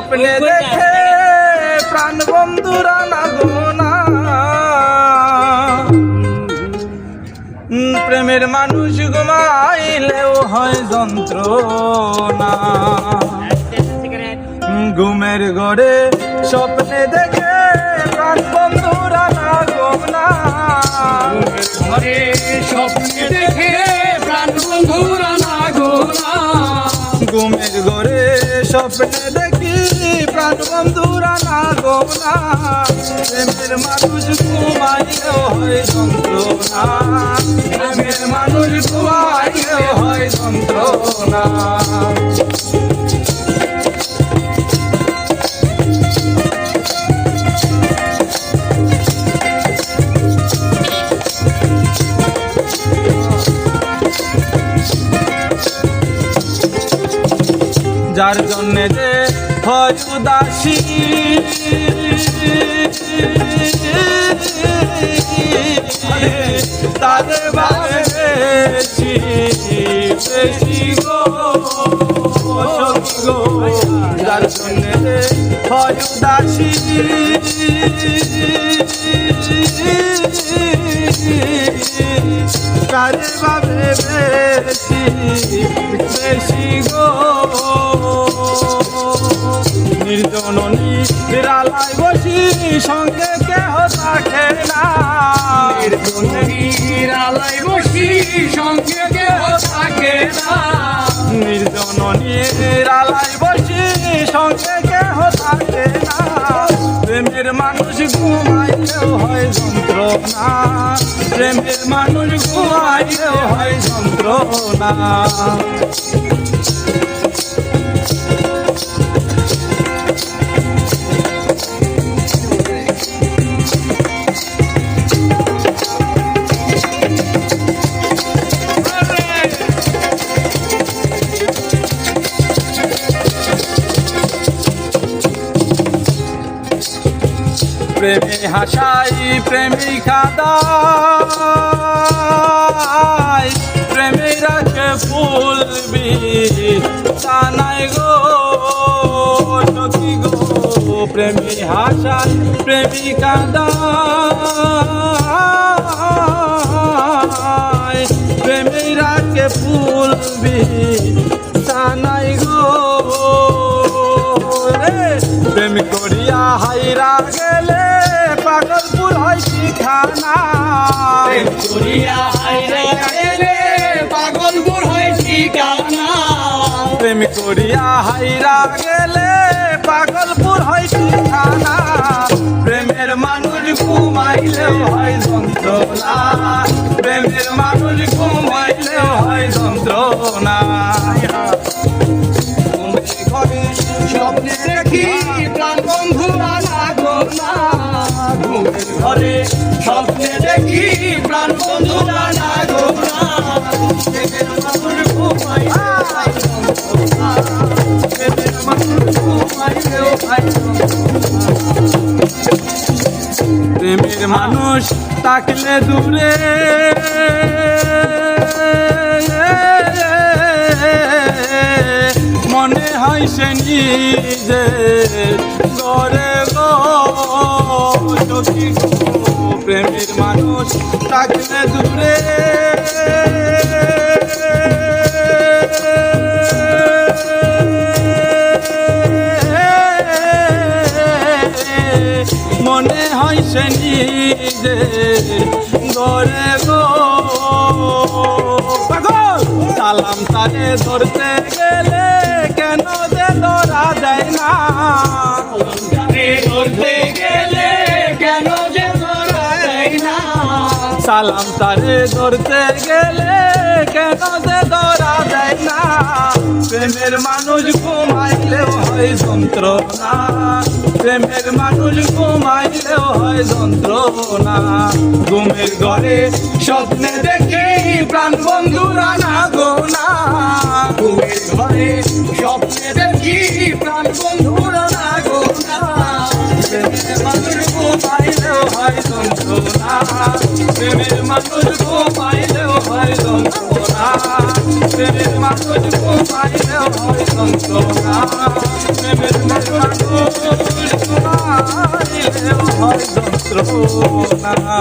স্বপ্নে দেখে প্রাণ বন্ধুরা না গোনা প্রেমের মানুষ ঘুমাইলেও হয় যন্ত্রণা ঘুমের ঘরে স্বপ্নে দেখে প্রাণ বন্ধুরা না গোনা ঘরে স্বপ্নে দেখে প্রাণ বন্ধুরা না গোনা ঘুমের ঘরে স্বপ্নে দেখি প্রাণ বন্ধুরা না গোনা প্রেমের মানুষ ঘুমাইলেও হয় যন্ত্রণা প্রেমের মানুষ ঘুমাইলেও হয় যন্ত্রণা যার জন্যে যে হয় উদাসী তাদের বারে বেশি বেশি গো সখী গো যার জন্যে যে হয় উদাসী তাদের বারে বেশি বেশি গো নির্জননী নিরালায় বসি সঙ্গে কেহ থাকে না নিরালায় বসি সঙ্গে কেহ থাকে না নির্জননী নিরালায় বসি সঙ্গে কেহ থাকে না প্রেমের মানুষ ঘুমাইলেও হয় যন্ত্রণা প্রেমের মানুষ ঘুমাইলেও হয় যন্ত্রণা প্রেমে হাসাই প্রেমিকা দাই প্রেমে রাখে ফুলবি তা নাই গো সখী গো প্রেমে হাসাই প্রেমিকা দাই প্রেমে রাখে ফুলবি তা নাই গো প্রেম করিয়া হাইরা গেলে পাগলপুর হয় ঠিকানা প্রেম করিয়া হাইরা গেলে পাগলপুর হয় ঠিকানা প্রেম করিয়া হাইরা গেলে পাগলপুর হয় ঠিকানা প্রেমের মানুষ ঘুমাইলেও হয় যন্ত্রণা প্রেমের মানুষ ঘুমাইলেও হয় যন্ত্রণা ঘরে স্বপ্নে দেখি প্রাণ বন্ধুরা না গোনা ঘুমের ঘরে স্বপ্নে দেখি প্রাণ বন্ধুরা না গোনা প্রেমের মানুষ ঘুমাইলেও হয় যন্ত্রণা প্রেমের মানুষ ঘুমাইলেও হয় যন্ত্রণা প্রেমের মানুষ তাকলে দূরে মনে হয় সে নিজে গড়ে গো সখী গো প্রেমের মানুষ তাকলে দূরে মনে হয় সে নিজে গড়ে গো সালাম তারে ধরতে গেলে কেন যে ধরা যায় না ধরতে গেলে কেন যে ধরা যায় না সালাম তারে ধরতে গেলে কেন যে ধরা যায় না প্রেমের মানুষ ঘুমাইলেও হয় যন্ত্রণা প্রেমের মানুষ ঘুমাইলেও হয় যন্ত্রণা ঘুমের ঘরে স্বপ্নে দেখি প্রাণ বন্ধুরা না গোনা ঘুমের ঘরে স্বপ্নে দেখি প্রাণ বন্ধুরা না গোনা প্রেমের মানুষ ঘুমাইলেও হয় যন্ত্রণা প্রেমের মানুষ ঘুমাইলেও হয় যন্ত্রণা প্রেমের মানুষ ঘুমাইলেও হয় যন্ত্রণা প্রেমের মানুষ শুনাইলে হয় যন্ত্রণা